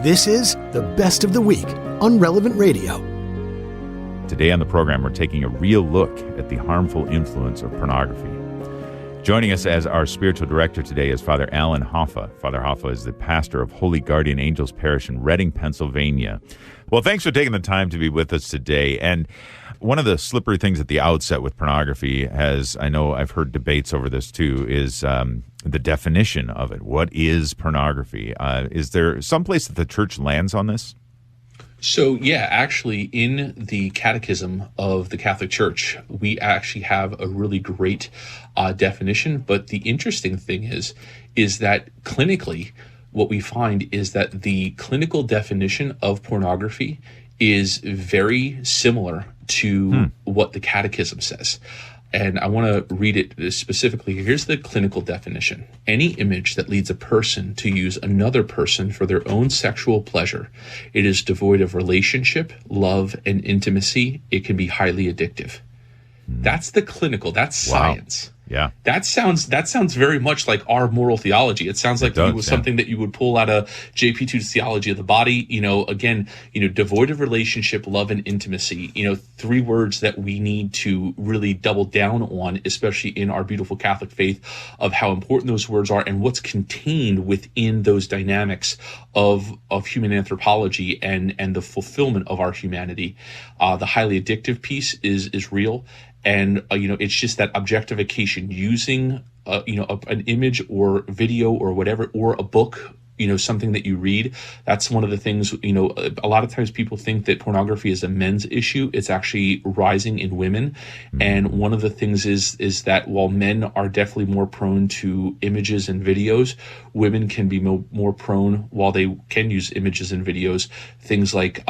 This is the Best of the Week on Relevant Radio. Today on the program, we're taking a real look at the harmful influence of pornography. Joining us as our spiritual director today is Father Alan Hoffa. Father Hoffa is the pastor of Holy Guardian Angels Parish in Reading, Pennsylvania. Well, thanks for taking the time to be with us today. And one of the slippery things at the outset with pornography, as I know I've heard debates over this too, is the definition of it. What is pornography? Is there some place that the church lands on this? So, yeah, actually, in the Catechism of the Catholic Church, we actually have a really great definition. But the interesting thing is that clinically, what we find is that the clinical definition of pornography is very similar to what the Catechism says. And I want to read it specifically. Here's the clinical definition. Any image that leads a person to use another person for their own sexual pleasure. It is devoid of relationship, love, and intimacy. It can be highly addictive. That's the clinical. That's science. Yeah. That sounds very much like our moral theology. It sounds like it was something that you would pull out of JP2's theology of the body. Devoid of relationship, love, and intimacy. Three words that we need to really double down on, especially in our beautiful Catholic faith, of how important those words are and what's contained within those dynamics of human anthropology and the fulfillment of our humanity. The highly addictive piece is real. And, it's just that objectification using, an image or video or whatever, or a book, something that you read. That's one of the things, a lot of times people think that pornography is a men's issue. It's actually rising in women. And one of the things is that while men are definitely more prone to images and videos, women can be more prone, while they can use images and videos, things like,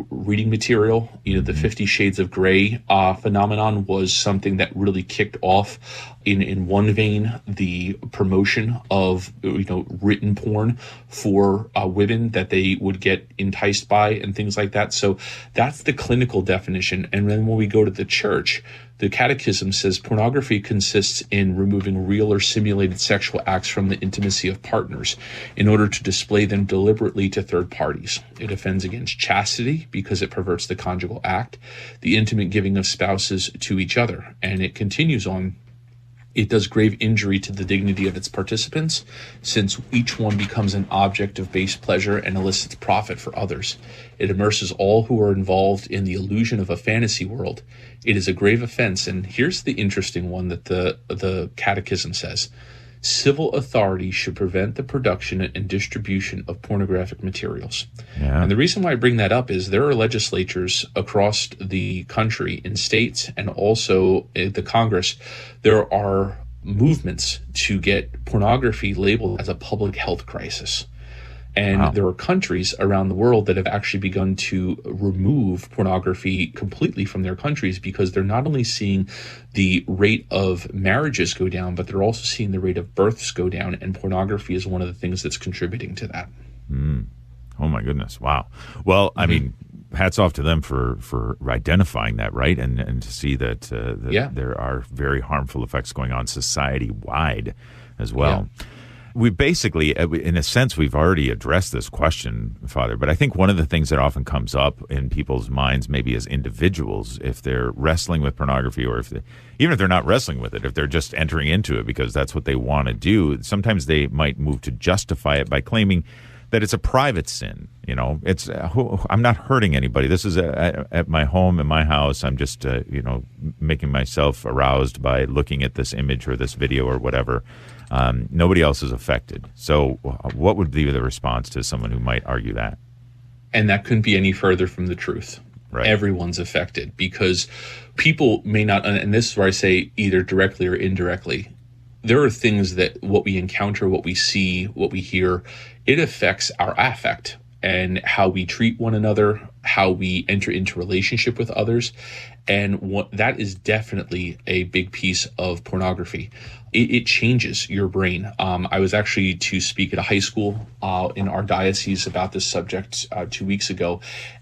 reading material. The 50 Shades of Grey phenomenon was something that really kicked off in one vein the promotion of written porn for women that they would get enticed by and things like that. So that's the clinical definition. And then when we go to the church, the Catechism says pornography consists in removing real or simulated sexual acts from the intimacy of partners in order to display them deliberately to third parties. It offends against chastity because it perverts the conjugal act, the intimate giving of spouses to each other. And it continues on. It does grave injury to the dignity of its participants, since each one becomes an object of base pleasure and elicits profit for others. It immerses all who are involved in the illusion of a fantasy world. It is a grave offense, and here's the interesting one that the Catechism says. Civil authorities should prevent the production and distribution of pornographic materials. Yeah. And the reason why I bring that up is there are legislatures across the country in states and also the Congress. There are movements to get pornography labeled as a public health crisis. And there are countries around the world that have actually begun to remove pornography completely from their countries because they're not only seeing the rate of marriages go down, but they're also seeing the rate of births go down. And pornography is one of the things that's contributing to that. Oh, my goodness. Wow. Well, I mean, hats off to them for identifying that, right? And to see that, there are very harmful effects going on society-wide as well. Yeah. We basically, in a sense, we've already addressed this question, Father, but I think one of the things that often comes up in people's minds, maybe as individuals, if they're wrestling with pornography or even if they're not wrestling with it, if they're just entering into it because that's what they want to do, sometimes they might move to justify it by claiming that it's a private sin. It's I'm not hurting anybody. This is at my home, in my house. I'm just, making myself aroused by looking at this image or this video or whatever. Nobody else is affected. So what would be the response to someone who might argue that? And that couldn't be any further from the truth. Right. Everyone's affected because people may not, and this is where I say either directly or indirectly, there are things that what we encounter, what we see, what we hear, it affects our affect and how we treat one another, how we enter into relationship with others. And that is definitely a big piece of pornography. It changes your brain. I was actually to speak at a high school in our diocese about this subject 2 weeks ago.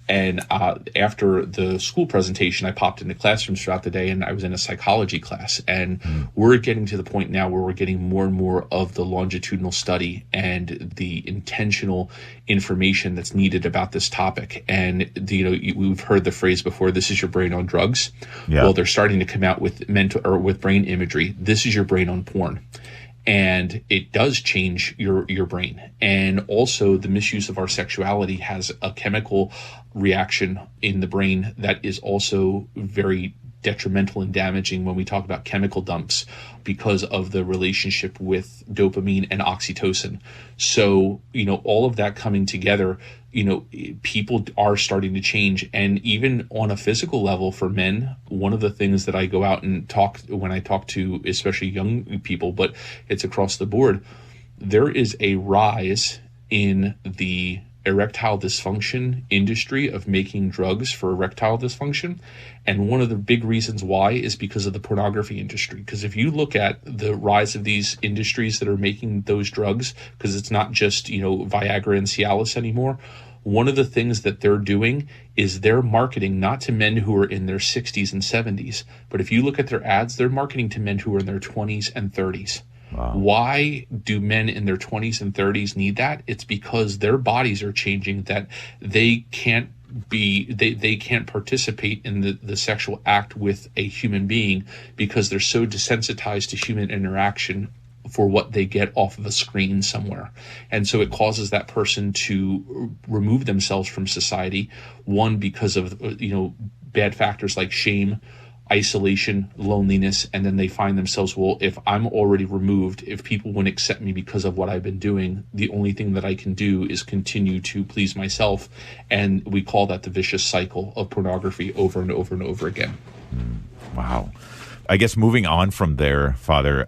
And after the school presentation, I popped into classrooms throughout the day, and I was in a psychology class. And we're getting to the point now where we're getting more and more of the longitudinal study and the intentional information that's needed about this topic. And we've heard the phrase before, "This is your brain on drugs." Yeah. Well, they're starting to come out with with brain imagery. This is your brain on porn. And it does change your brain. And also the misuse of our sexuality has a chemical reaction in the brain that is also very detrimental and damaging when we talk about chemical dumps because of the relationship with dopamine and oxytocin. So, all of that coming together, people are starting to change. And even on a physical level for men, one of the things that I go out and when I talk to especially young people, but it's across the board, there is a rise in the erectile dysfunction industry of making drugs for erectile dysfunction. And one of the big reasons why is because of the pornography industry. Because if you look at the rise of these industries that are making those drugs, because it's not just, Viagra and Cialis anymore, one of the things that they're doing is they're marketing not to men who are in their 60s and 70s, but if you look at their ads, they're marketing to men who are in their 20s and 30s. Wow. Why do men in their 20s and 30s need that? It's because their bodies are changing, that they can't participate in the sexual act with a human being because they're so desensitized to human interaction for what they get off of a screen somewhere. And so it causes that person to remove themselves from society, one, because of bad factors like shame, isolation, loneliness, and then they find themselves, well, if I'm already removed, if people won't accept me because of what I've been doing, the only thing that I can do is continue to please myself. And we call that the vicious cycle of pornography over and over and over again. Wow. I guess moving on from there, Father,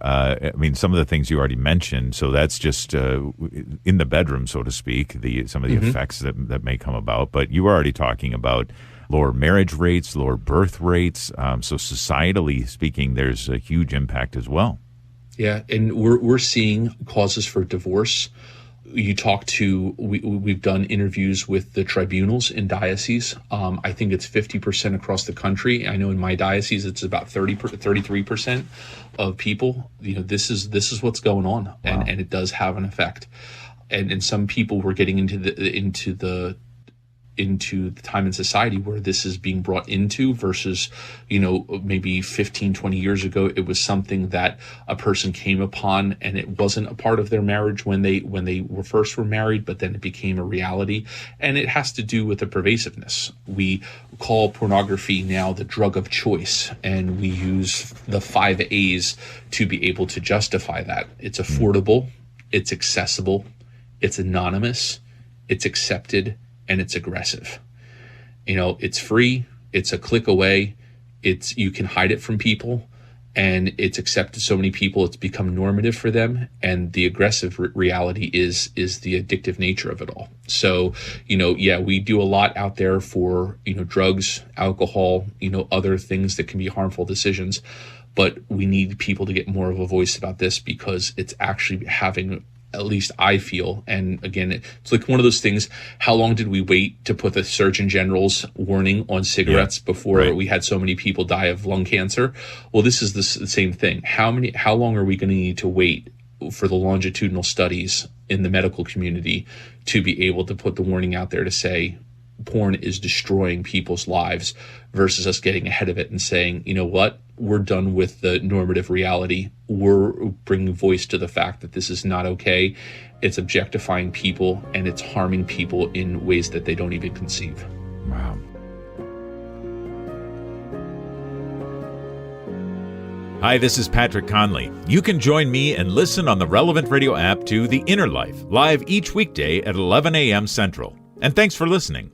some of the things you already mentioned, so that's just in the bedroom, so to speak, some of the effects that may come about. But you were already talking about lower marriage rates, lower birth rates. So societally speaking, there's a huge impact as well. Yeah, and we're seeing causes for divorce. We've done interviews with the tribunals in diocese. I think it's 50% across the country. I know in my diocese it's about 33% of people. This is what's going on, wow. and it does have an effect. And some people were getting into the time in society where this is being brought into versus, maybe 15, 20 years ago, it was something that a person came upon and it wasn't a part of their marriage when they first were married, but then it became a reality. And it has to do with the pervasiveness. We call pornography now the drug of choice, and we use the 5 A's to be able to justify that. It's affordable, it's accessible, it's anonymous, it's accepted, and it's aggressive. It's free, it's a click away, you can hide it from people, and it's accepted so many people, it's become normative for them. And the aggressive reality is the addictive nature of it all. So, we do a lot out there for, drugs, alcohol, other things that can be harmful decisions. But we need people to get more of a voice about this because it's actually having, at least I feel, and again, it's like one of those things, how long did we wait to put the Surgeon General's warning on cigarettes before we had so many people die of lung cancer? Well, this is the same thing. How long are we going to need to wait for the longitudinal studies in the medical community to be able to put the warning out there to say porn is destroying people's lives, versus us getting ahead of it and saying, you know what, we're done with the normative reality. We're bringing voice to the fact that this is not okay. It's objectifying people and it's harming people in ways that they don't even conceive. Wow. Hi, this is Patrick Conley. You can join me and listen on the Relevant Radio app to The Inner Life, live each weekday at 11 a.m. Central. And thanks for listening.